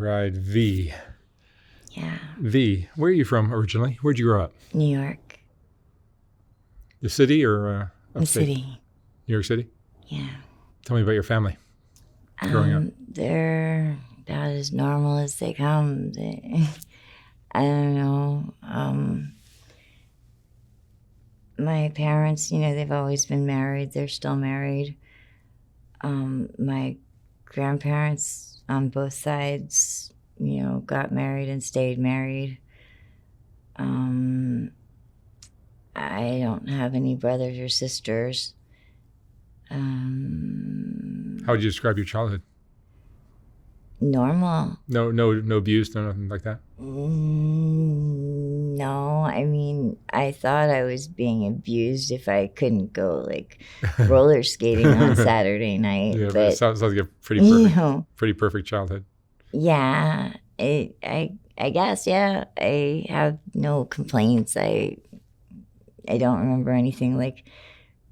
right. V. Yeah. V. Where are you from originally? Where'd you grow up? New York. The city or The upstate? city. New York City? Yeah. Tell me about your family growing up. They're about as normal as they come. I don't know. My parents, they've always been married. They're still married. My grandparents on both sides, got married and stayed married. I don't have any brothers or sisters. How would you describe your childhood? Normal. No abuse, no nothing like that? No, I thought I was being abused if I couldn't go roller skating on Saturday night. Yeah, but it sounds like a pretty perfect childhood. Yeah, I guess, yeah. I have no complaints. I don't remember anything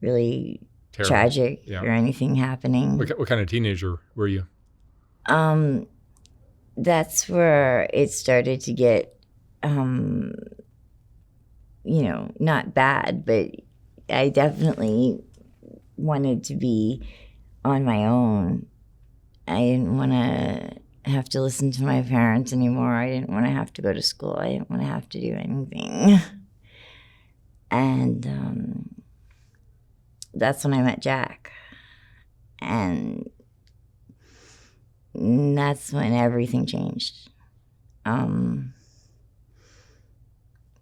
really Terrible. tragic or anything happening. What kind of teenager were you? That's where it started to get, not bad, but I definitely wanted to be on my own. I didn't want to have to listen to my parents anymore. I didn't want to have to go to school. I didn't want to have to do anything. And that's when I met Jack. And that's when everything changed.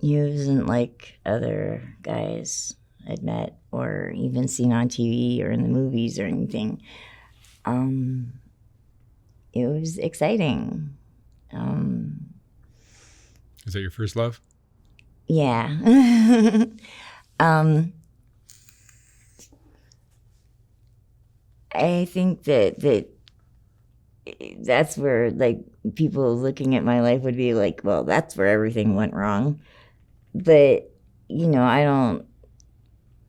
He wasn't like other guys I'd met or even seen on TV or in the movies or anything. It was exciting. Is that your first love? Yeah. I think that's where people looking at my life would be like, well, that's where everything went wrong. But I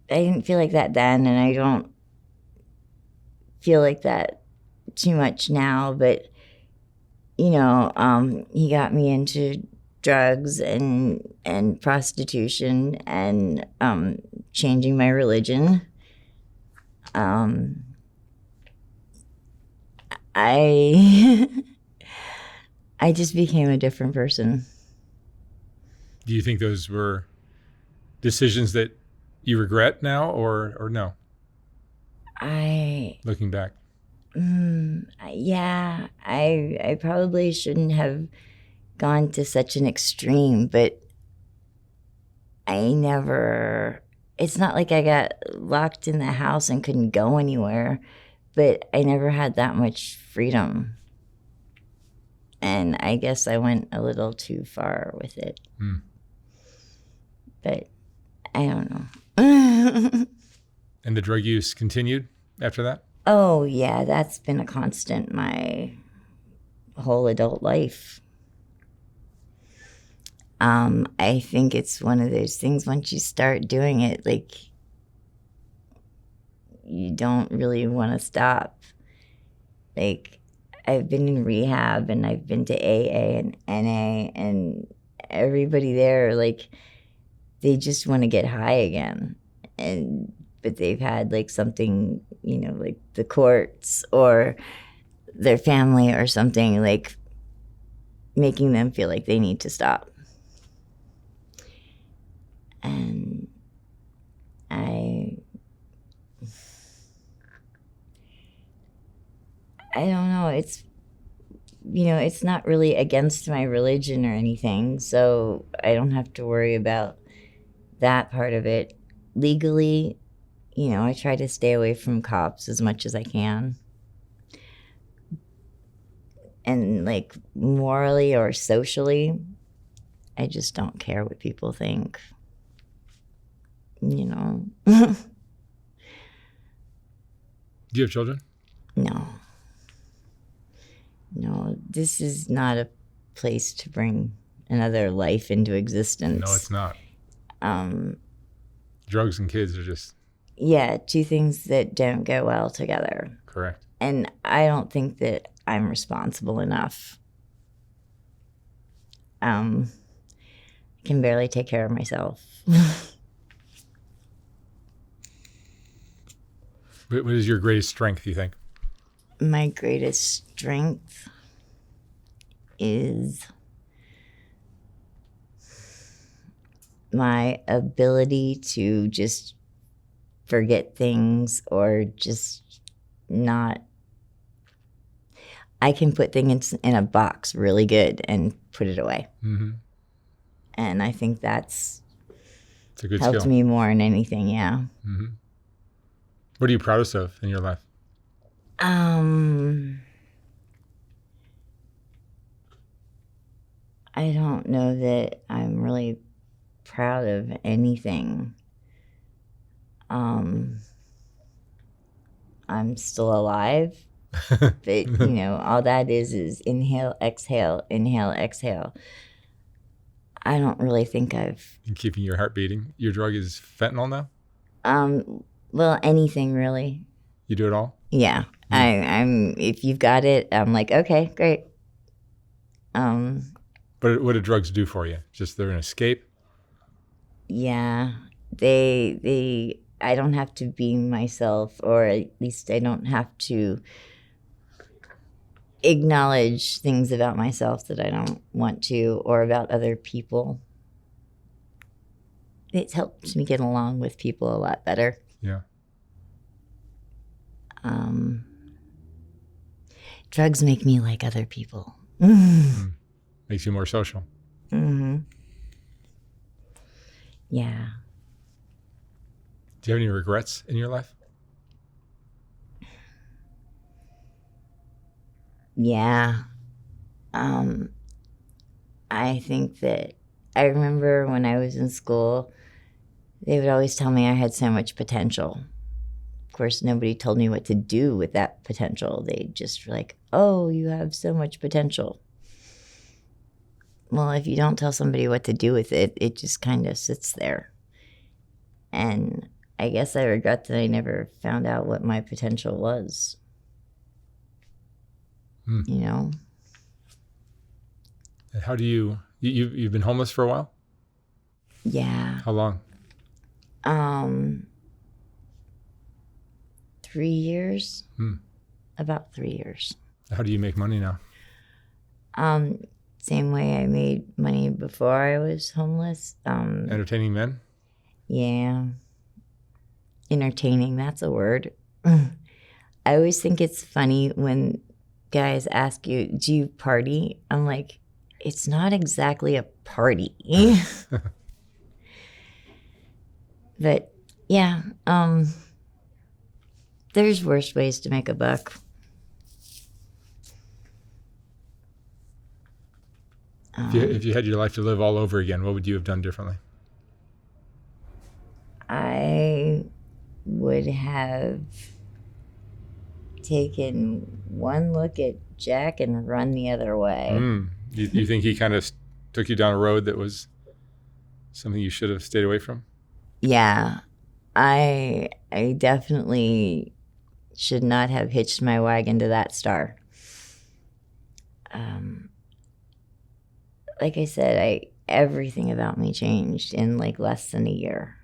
didn't feel like that then, and I don't feel like that too much now. But he got me into drugs and prostitution and changing my religion. I just became a different person. Do you think those were decisions that you regret now or no? Looking back. Yeah, I probably shouldn't have gone to such an extreme, but it's not like I got locked in the house and couldn't go anywhere, but I never had that much freedom. And I guess I went a little too far with it. But I don't know. And the drug use continued after that? Oh, yeah, that's been a constant my whole adult life. I think it's one of those things, once you start doing it, you don't really want to stop. I've been in rehab and I've been to AA and NA, and everybody there, they just want to get high again. But they've had something, the courts or their family or something, making them feel like they need to stop. And I don't know. It's not really against my religion or anything, so I don't have to worry about that part of it. Legally, I try to stay away from cops as much as I can. And morally or socially, I just don't care what people think. Do you have children? No, this is not a place to bring another life into existence. No, it's not. Drugs and kids are just... Yeah, two things that don't go well together. Correct. And I don't think that I'm responsible enough Can barely take care of myself. What is your greatest strength, you think? My greatest strength is my ability to just forget things or just not. I can put things in a box really good and put it away. Mm-hmm. And I think that's It's a good helped skill. me more than anything, yeah. Mm-hmm. What are you proudest of in your life? I don't know that I'm really proud of anything. I'm still alive, but all that is inhale, exhale, inhale, exhale. I don't really think I've And keeping your heart beating. Your drug is fentanyl now? well, anything really. You do it all? Yeah. I'm if you've got it, I'm like, okay, great. But what do drugs do for you? Just they're an escape? Yeah. They I don't have to be myself, or at least I don't have to acknowledge things about myself that I don't want to, or about other people. It helps me get along with people a lot better. Yeah. Drugs make me like other people. Makes you more social. Mm-hmm. Yeah. Do you have any regrets in your life? Yeah. I think that I remember when I was in school, they would always tell me I had so much potential. Of course, nobody told me what to do with that potential. They just were like, oh, you have so much potential. Well, if you don't tell somebody what to do with it, it just kind of sits there. And I guess I regret that I never found out what my potential was. And how do you've been homeless for a while? Yeah. How long? 3 years. About 3 years. How do you make money now? Same way I made money before I was homeless. Entertaining men? Yeah. Entertaining, that's a word. I always think it's funny when guys ask you, do you party? I'm like, it's not exactly a party. But yeah, there's worse ways to make a buck. If you had your life to live all over again, what would you have done differently? I would have taken one look at Jack and run the other way. You think he kind of took you down a road that was something you should have stayed away from? Yeah, I definitely should not have hitched my wagon to that star. Like I said, everything about me changed in like less than a year.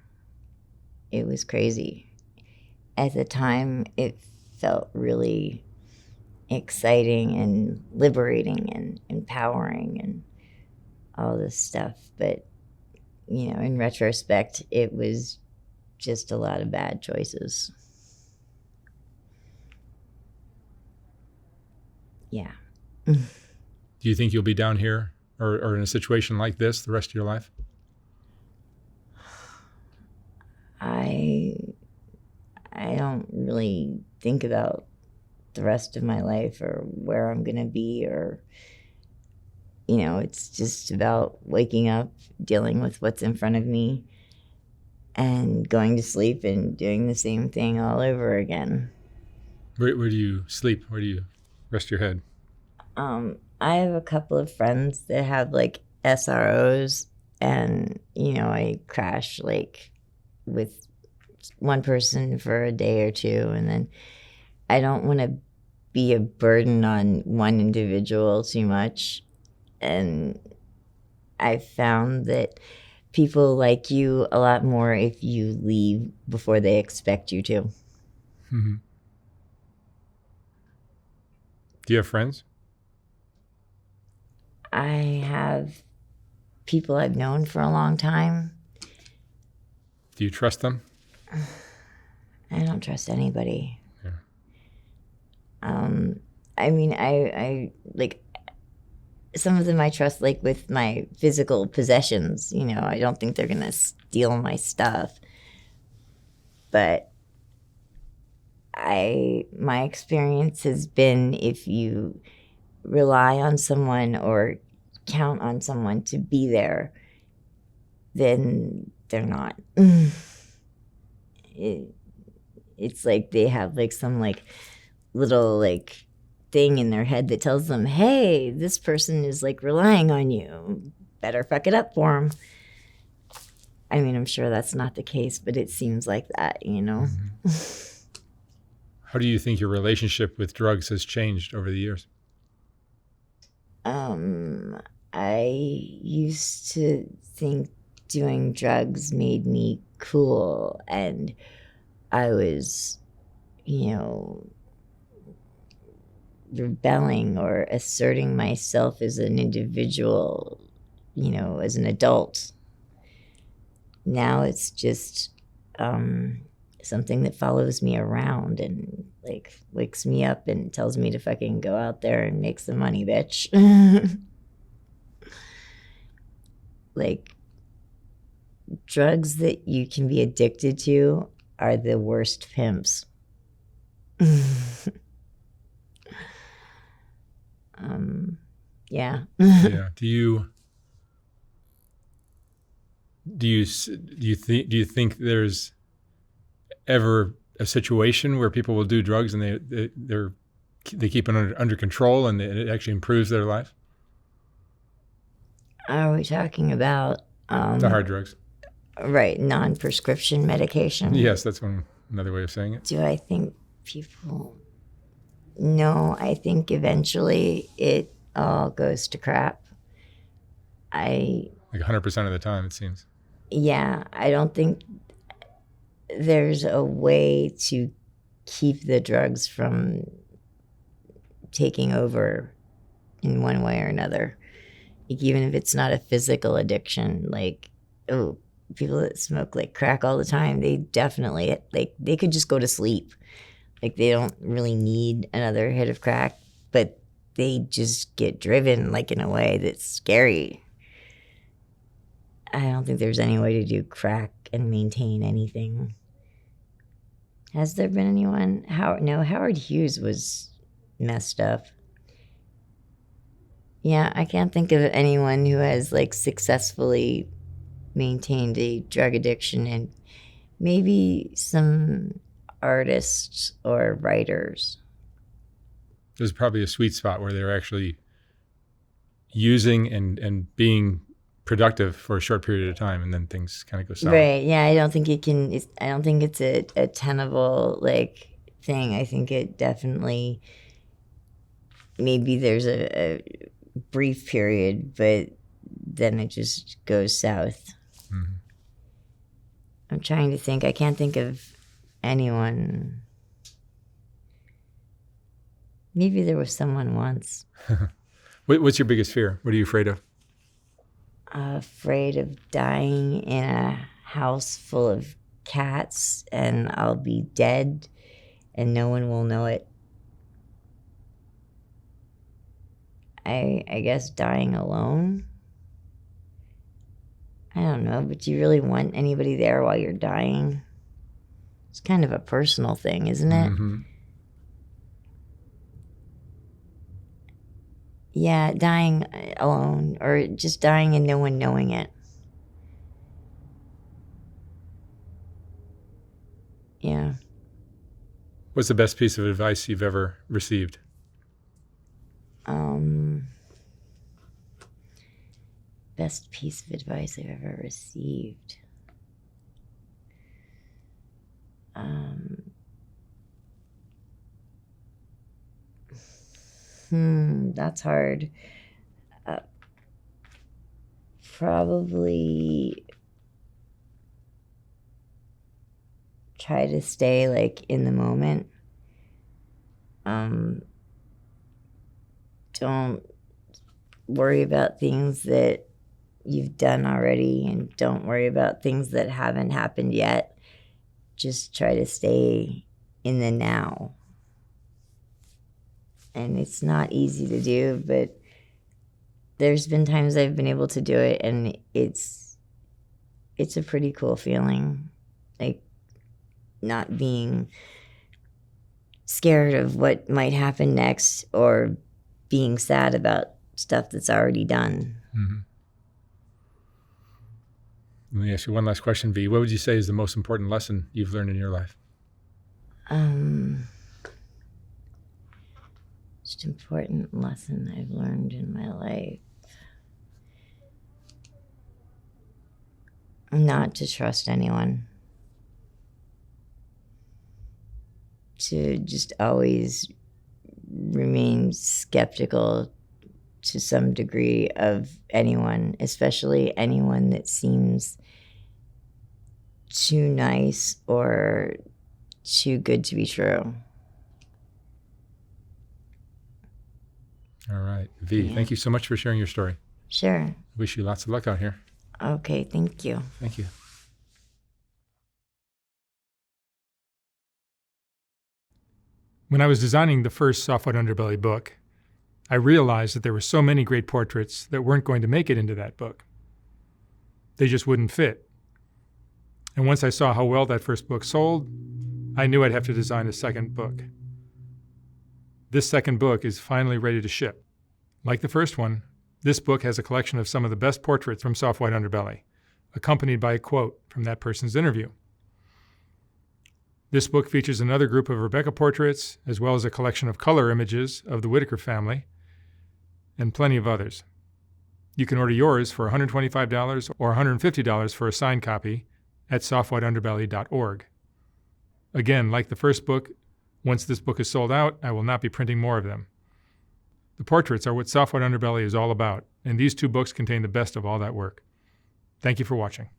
It was crazy. At the time, it felt really exciting and liberating and empowering and all this stuff. But, in retrospect, it was just a lot of bad choices. Yeah. Do you think you'll be down here or in a situation like this the rest of your life? I don't really think about the rest of my life or where I'm going to be, or, it's just about waking up, dealing with what's in front of me, and going to sleep and doing the same thing all over again. Where do you sleep? Where do you rest your head? I have a couple of friends that have like SROs, and, I crash like with one person for a day or two, and then I don't want to be a burden on one individual too much. And I've found that people like you a lot more if you leave before they expect you to. Mm-hmm. Do you have friends? I have people I've known for a long time. Do you trust them? I don't trust anybody. Yeah. I mean, I like some of them I trust, like with my physical possessions. You know, I don't think they're gonna steal my stuff. But my experience has been if you rely on someone or count on someone to be there, then they're not. It's like they have like some like little like thing in their head that tells them, hey, this person is like relying on you. Better fuck it up for them. I mean, I'm sure that's not the case, but it seems like that, you know? Mm-hmm. How do you think your relationship with drugs has changed over the years? I used to think doing drugs made me cool, and I was, you know, rebelling or asserting myself as an individual, you know, as an adult. Now it's just something that follows me around and like wakes me up and tells me to fucking go out there and make some money, bitch. Like, drugs that you can be addicted to are the worst pimps. Yeah. Yeah. Do you think there's ever a situation where people will do drugs and they keep it under control and it actually improves their life? Are we talking about The hard drugs. right, non-prescription medication? Yes, that's another way of saying it. Do I think people? No, I think eventually it all goes to crap. Like 100% of the time, it seems. Yeah, I don't think there's a way to keep the drugs from taking over in one way or another. Like, even if it's not a physical addiction, like, oh, people that smoke like crack all the time, they definitely, like, they could just go to sleep. Like, they don't really need another hit of crack, but they just get driven like in a way that's scary. I don't think there's any way to do crack and maintain anything. Has there been anyone? No, Howard Hughes was messed up. Yeah, I can't think of anyone who has like successfully maintained a drug addiction, and maybe some artists or writers. There's probably a sweet spot where they're actually using and being productive for a short period of time, and then things kind of go south. Right. Yeah, I don't think it can. I don't think it's a tenable like thing. I think it definitely. Maybe there's a brief period, but then it just goes south. Mm-hmm. I'm trying to think. I can't think of anyone. Maybe there was someone once. What's your biggest fear? What are you afraid of? Afraid of dying in a house full of cats and I'll be dead and no one will know it. I guess dying alone. I don't know, but do you really want anybody there while you're dying? It's kind of a personal thing, isn't it? Mm-hmm. Yeah, dying alone or just dying and no one knowing it. Yeah. What's the best piece of advice you've ever received? Best piece of advice I've ever received. That's hard. probably try to stay like in the moment. Don't worry about things that you've done already, and don't worry about things that haven't happened yet. Just try to stay in the now. And it's not easy to do, but there's been times I've been able to do it, and it's a pretty cool feeling. Like, not being scared of what might happen next, or being sad about stuff that's already done. Mm-hmm. Let me ask you one last question, V. What would you say is the most important lesson you've learned in your life? Most important lesson I've learned in my life. Not to trust anyone. To just always remain skeptical to some degree of anyone, especially anyone that seems too nice or too good to be true. All right. V, Thank you so much for sharing your story. Sure. Wish you lots of luck out here. Okay, thank you. Thank you. When I was designing the first Soft White Underbelly book, I realized that there were so many great portraits that weren't going to make it into that book. They just wouldn't fit. And once I saw how well that first book sold, I knew I'd have to design a second book. This second book is finally ready to ship. Like the first one, this book has a collection of some of the best portraits from Soft White Underbelly, accompanied by a quote from that person's interview. This book features another group of Rebecca portraits, as well as a collection of color images of the Whitaker family, and plenty of others. You can order yours for $125 or $150 for a signed copy at softwhiteunderbelly.org. Again, like the first book, once this book is sold out, I will not be printing more of them. The portraits are what Soft White Underbelly is all about, and these two books contain the best of all that work. Thank you for watching.